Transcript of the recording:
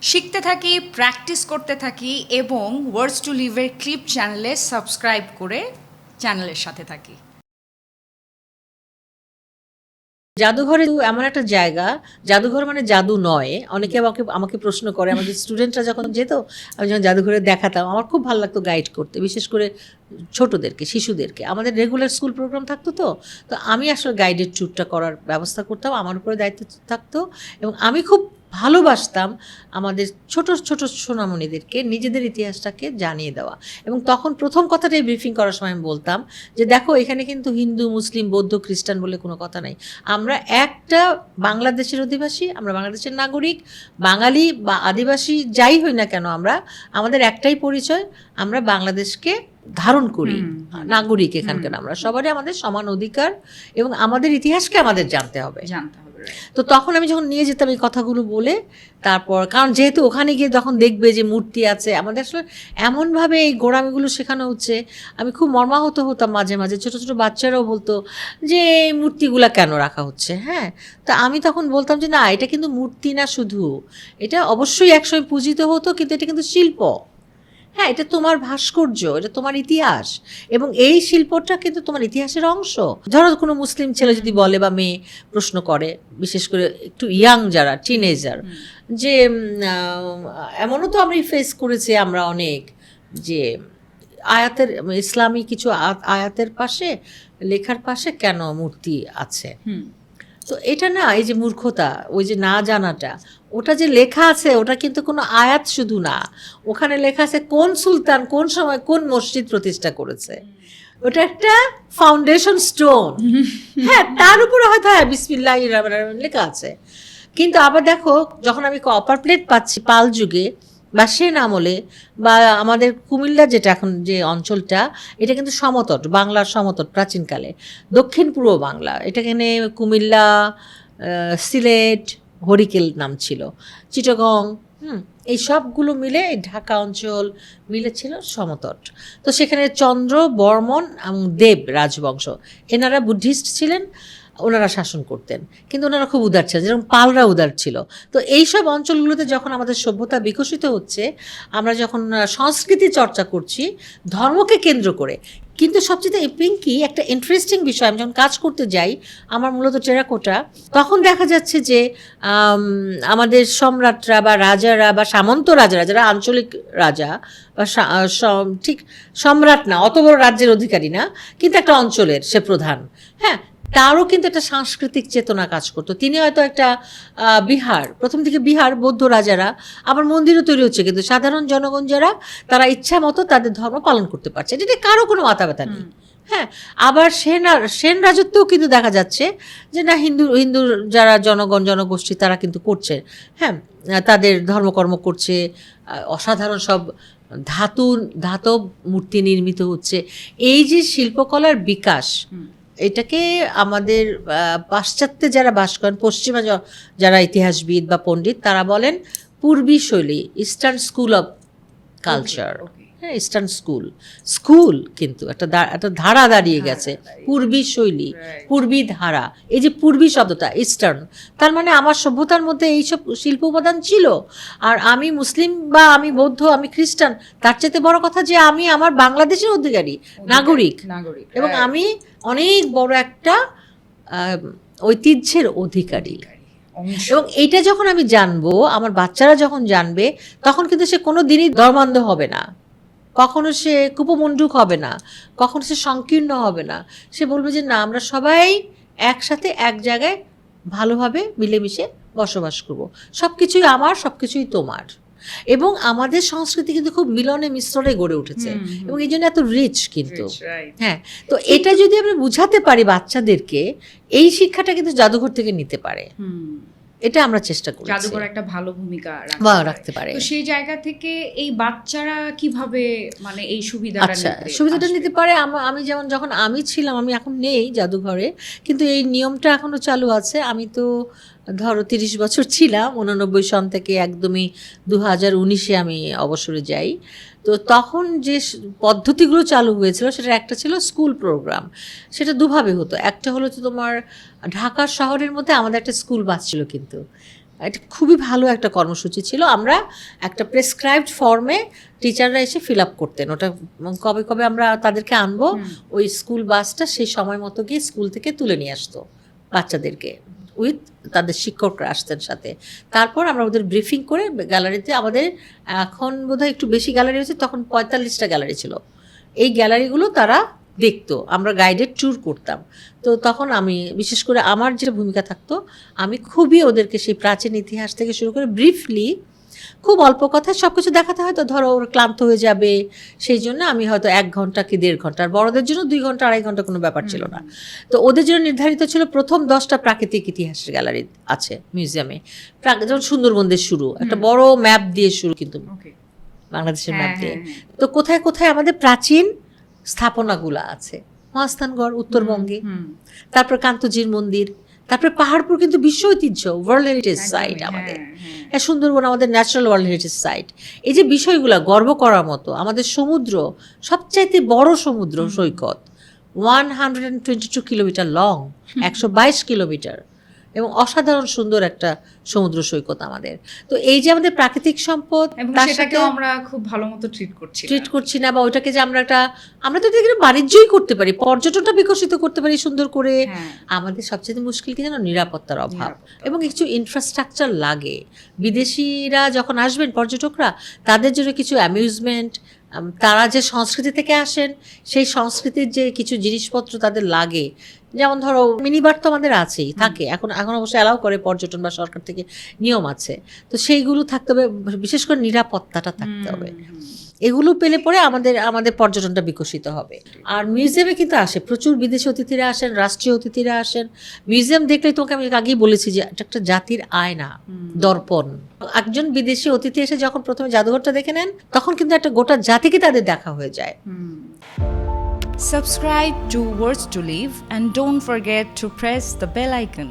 শিখতে থাকি, প্র্যাকটিস করতে থাকি এবং ওয়ার্ডস টু লিভের ক্লিপ চ্যানেলে সাবস্ক্রাইব করে চ্যানেলের সাথে থাকি। জাদুঘরে এমন একটা জায়গা, জাদুঘর মানে জাদু নয়। অনেকে আমাকে আমাকে প্রশ্ন করে, আমাদের স্টুডেন্টরা যখন যেত, আমি যখন জাদুঘরে দেখাতাম, আমার খুব ভালো লাগতো গাইড করতে, বিশেষ করে ছোটদেরকে, শিশুদেরকে। আমাদের রেগুলার স্কুল প্রোগ্রাম থাকতো, তো আমি আসলে গাইডের ট্যুরটা করার ব্যবস্থা করতাম, আমার উপরে দায়িত্ব থাকতো। এবং আমি খুব ভালোবাসতাম আমাদের ছোট ছোট সোনামণিদেরকে নিজেদের ইতিহাসটাকে জানিয়ে দেওয়া। এবং তখন প্রথম কথাটাই ব্রিফিং করার সময় আমি বলতাম যে দেখো, এখানে কিন্তু হিন্দু, মুসলিম, বৌদ্ধ, খ্রিস্টান বলে কোনো কথা নাই। আমরা একটা বাংলাদেশের অধিবাসী, আমরা বাংলাদেশের নাগরিক, বাঙালি বা আদিবাসী যাই হই না কেন, আমরা আমাদের একটাই পরিচয়, আমরা বাংলাদেশকে ধারণ করি, নাগরিক এখানকার। আমরা সবারই আমাদের সমান অধিকার এবং আমাদের ইতিহাসকে আমাদের জানতে হবে। তো তখন আমি যখন নিয়ে যেতাম এই কথাগুলো বলে, তারপর কারণ যেহেতু ওখানে গিয়ে যখন দেখবে যে মূর্তি আছে, আমাদের আসলে এমনভাবে এই গোড়ামিগুলো শেখানো হচ্ছে, আমি খুব মর্মাহত হতাম মাঝে মাঝে। ছোটো ছোটো বাচ্চারাও বলতো যে এই মূর্তিগুলা কেন রাখা হচ্ছে। হ্যাঁ, তা আমি তখন বলতাম যে না, এটা কিন্তু মূর্তি না, শুধু এটা অবশ্যই একসময় পূজিত হতো, কিন্তু এটা কিন্তু শিল্প। হ্যাঁ, এটা তোমার ভাস্কর্য, এটা তোমার ইতিহাস, এবং এই শিল্পটা কিন্তু তোমার ইতিহাসের অংশ। ধরো কোনো মুসলিম ছেলে যদি বলে বা মেয়ে প্রশ্ন করে, বিশেষ করে একটু ইয়াং যারা টিনেজার, যে এমনও তো আমি ফেস করেছি আমরা অনেক, যে আয়াতের, ইসলামী কিছু আয়াতের পাশে, লেখার পাশে কেন মূর্তি আছে। তো এটা না, এই যে মূর্খতা, ওই যে না জানাটা, ওটা যে লেখা আছে ওটা কিন্তু কোনো আয়াত শুধু না, ওখানে লেখা আছে কোন সুলতান কোন সময় কোন মসজিদ প্রতিষ্ঠা করেছে। ওটা একটা ফাউন্ডেশন স্টোন। হ্যাঁ, তার উপরে হয়তো হ্যাঁ বিসমিল্লাহির রহমানির রহিম লেখা আছে, কিন্তু আবার দেখো, যখন আমি কপার প্লেট পাচ্ছি পাল যুগে বা সেন আমলে, বা আমাদের কুমিল্লা যেটা এখন যে অঞ্চলটা, এটা কিন্তু সমতট, বাংলার সমতট প্রাচীনকালে, দক্ষিণ পূর্ব বাংলা, এটা এখানে কুমিল্লা, সিলেট, হরিকেল নাম ছিল, চিটাগং, এই সবগুলো মিলে ঢাকা অঞ্চল মিলে ছিল সমতট। তো সেখানে চন্দ্র, বর্মন এবং দেব রাজবংশ, এনারা বুদ্ধিস্ট ছিলেন, ওনারা শাসন করতেন, কিন্তু ওনারা খুব উদার ছিলেন, যেরকম পালরা উদার ছিল। তো এইসব অঞ্চলগুলোতে যখন আমাদের সভ্যতা বিকশিত হচ্ছে, আমরা যখন সংস্কৃতি চর্চা করছি ধর্মকে কেন্দ্র করে, কিন্তু সবচেয়ে পিঙ্কি একটা ইন্টারেস্টিং বিষয়, আমি যখন কাজ করতে যাই, আমার মূলত টেরাকোটা, তখন দেখা যাচ্ছে যে আমাদের সম্রাটরা বা রাজারা বা সামন্ত রাজারা, যারা আঞ্চলিক রাজা বা ঠিক সম্রাট না, অত বড় রাজ্যের অধিকারী না, কিন্তু একটা অঞ্চলের সে প্রধান, হ্যাঁ, তারও কিন্তু একটা সাংস্কৃতিক চেতনা কাজ করতো। তিনি হয়তো একটা বিহার, প্রথম দিকে বিহার বৌদ্ধ রাজারা, আবার মন্দিরও তৈরি হচ্ছে, কিন্তু সাধারণ জনগণ যারা, তারা ইচ্ছা মতো তাদের ধর্ম পালন করতে পারছে, এটা কারো কোনো মাথা ব্যথা নেই। হ্যাঁ, আবার সেন রাজত্বও কিন্তু দেখা যাচ্ছে যে না, হিন্দু যারা জনগণ, জনগোষ্ঠী, তারা কিন্তু করছে, হ্যাঁ, তাদের ধর্মকর্ম করছে, অসাধারণ সব ধাতব মূর্তি নির্মিত হচ্ছে। এই যে শিল্পকলার বিকাশ, এটাকে আমাদের পাশ্চাত্যে যারা বাস করেন, পশ্চিমা যারা ইতিহাসবিদ বা পণ্ডিত, তারা বলেন পূর্বী শৈলী, ইস্টার্ন স্কুল অফ কালচার। হ্যাঁ, ইস্টার্ন স্কুল কিন্তু একটা ধারা দাঁড়িয়ে গেছে, পূর্বী শৈলী, পূর্বী ধারা। এই যে পূর্বী শব্দটা, ইস্টার্ন, তার মানে আমার সভ্যতার মধ্যে এইসব শিল্প উপাদান ছিল। আর আমি মুসলিম বা আমি বৌদ্ধ, আমি খ্রিস্টান, তার চেয়ে বড় কথা যে আমি আমার বাংলাদেশের অধিকারী, নাগরিক, এবং আমি অনেক বড় একটা ঐতিহ্যের অধিকারী। এবং এইটা যখন আমি জানবো, আমার বাচ্চারা যখন জানবে, তখন কিন্তু সে কোনো দিনই ধর্মান্ধ হবে না, কখনো সে কুপমণ্ডুক হবে না, কখনো সে সংকীর্ণ হবে না। সে বলবে যে না, আমরা সবাই একসাথে এক জায়গায় ভালোভাবে মিলেমিশে বসবাস করব, সব কিছুই আমার, সব কিছুই তোমার। এবং আমাদের সংস্কৃতি কিন্তু খুব মিলনে মিশ্রণে গড়ে উঠেছে, এবং এই জন্য এত রিচ কিন্তু। হ্যাঁ, তো এটা যদি আমরা বুঝাতে পারি বাচ্চাদেরকে, এই শিক্ষাটা কিন্তু জাদুঘর থেকে নিতে পারে। এটা আমরা চেষ্টা করি, জাদুঘর একটা ভালো ভূমিকা রাখতে পারে। তো সেই জায়গা থেকে এই বাচ্চারা কিভাবে মানে এই সুবিধাটা নিতে পারে। আমি যেমন, যখন আমি ছিলাম, আমি এখন নেই জাদুঘরে, কিন্তু এই নিয়মটা এখনো চালু আছে। আমি তো ধরো 30 বছর ছিলাম, 89 সন থেকে একদমই 2019-এ আমি অবসরে যাই। তো তখন যে পদ্ধতিগুলো চালু হয়েছিল, সেটা একটা ছিল স্কুল প্রোগ্রাম। সেটা দুভাবে হতো, একটা হলো তো তোমার ঢাকা শহরের মধ্যে আমাদের একটা স্কুল বাস ছিল, কিন্তু এটা খুবই ভালো একটা কর্মসূচি ছিল। আমরা একটা প্রেসক্রাইবড ফর্মে টিচাররা এসে ফিল আপ করতেন, ওটা কবে কবে আমরা তাদেরকে আনবো, ওই স্কুল বাসটা সেই সময় মতো গিয়ে স্কুল থেকে তুলে নিয়ে আসতো বাচ্চাদেরকে, উইথ তাদের শিক্ষকরা আসতেন সাথে। তারপর আমরা ওদের ব্রিফিং করে গ্যালারিতে, আমাদের এখন বোধহয় একটু বেশি গ্যালারি হয়েছে, তখন 45টা গ্যালারি ছিল, এই গ্যালারিগুলো তারা দেখতো, আমরা গাইডেড ট্যুর করতাম। তো তখন আমি বিশেষ করে আমার যেটা ভূমিকা থাকতো, আমি খুবই ওদেরকে সেই প্রাচীন ইতিহাস থেকে শুরু করে ব্রিফলি খুব অল্প কথায় সব কিছু দেখাতে, হয়তো ধরো ওরা ক্লান্ত হয়ে যাবে, সেই জন্য আমি হয়তো 1 ঘন্টা কি 1.5 ঘন্টা, আর বড়দের জন্য 2 ঘন্টা 2.5 ঘন্টা কোনো ব্যাপার ছিল না। তো ওদের জন্য নির্ধারিত ছিল প্রথম 10টা প্রাকৃতিক ইতিহাসের গ্যালারি আছে মিউজিয়ামে, যেমন সুন্দরবন দিয়ে শুরু, একটা বড় ম্যাপ দিয়ে শুরু, কিন্তু বাংলাদেশের ম্যাপ দিয়ে। তো কোথায় কোথায় আমাদের প্রাচীন স্থাপনাগুলো আছে, মহাস্থানগড় উত্তরবঙ্গে, তারপর কান্তজির মন্দির, তারপরে পাহাড়পুর কিন্তু বিশ্ব ঐতিহ্য, ওয়ার্ল্ড হেরিটেজ সাইট আমাদের, সুন্দরবন আমাদের ন্যাচারাল ওয়ার্ল্ড হেরিটেজ সাইট। এই যে বিষয়গুলো গর্ব করার মতো, আমাদের সমুদ্র সবচাইতে বড় সমুদ্র সৈকত, 122 কিলোমিটার লং, 122 কিলোমিটার, এবং অসাধারণ সুন্দর একটা সমুদ্র সৈকত আমাদের। তো এই যে আমাদের প্রাকৃতিক সম্পদ, তার সাথে আমরা খুব ভালো মতো ট্রিট করছি না, বা ওইটাকে যে আমরা তো এটাকে বাণিজ্যই করতে পারি, পর্যটনটা বিকশিত করতে পারি সুন্দর করে। আমাদের সবচেয়ে মুশকিল কি জানো, নিরাপত্তার অভাব, এবং কিছু ইনফ্রাস্ট্রাকচার লাগে। বিদেশিরা যখন আসবেন, পর্যটকরা, তাদের জন্য কিছু অ্যামিউজমেন্ট, তারা যে সংস্কৃতি থেকে আসেন সেই সংস্কৃতির যে কিছু জিনিসপত্র তাদের লাগে, যেমন ধরো মিনিবার তো আমাদের আছেই, থাকে, এখন অবশ্যই অ্যালাউ করে পর্যটন বা সরকার থেকে নিয়ম আছে, তো সেইগুলো থাকতে হবে, বিশেষ করে নিরাপত্তাটা থাকতে হবে। এগুলো পেলে পরে আমাদের পর্যটনটা বিকশিত হবে। আর মিউজিয়ামে কিন্তু আসে প্রচুর বিদেশি অতিথিরা আসেন, রাষ্ট্রীয় অতিথিরা আসেন। মিউজিয়াম দেখলেই তোমাকে আমি আগেই বলেছি যে এটা একটা জাতির আয়না, দর্পণ। একজন বিদেশি অতিথি এসে যখন প্রথমে জাদুঘরটা দেখে নেন, তখন কিন্তু একটা গোটা জাতিকে তাদের দেখা হয়ে যায়। Subscribe to Words to Live and don't forget to press the bell icon.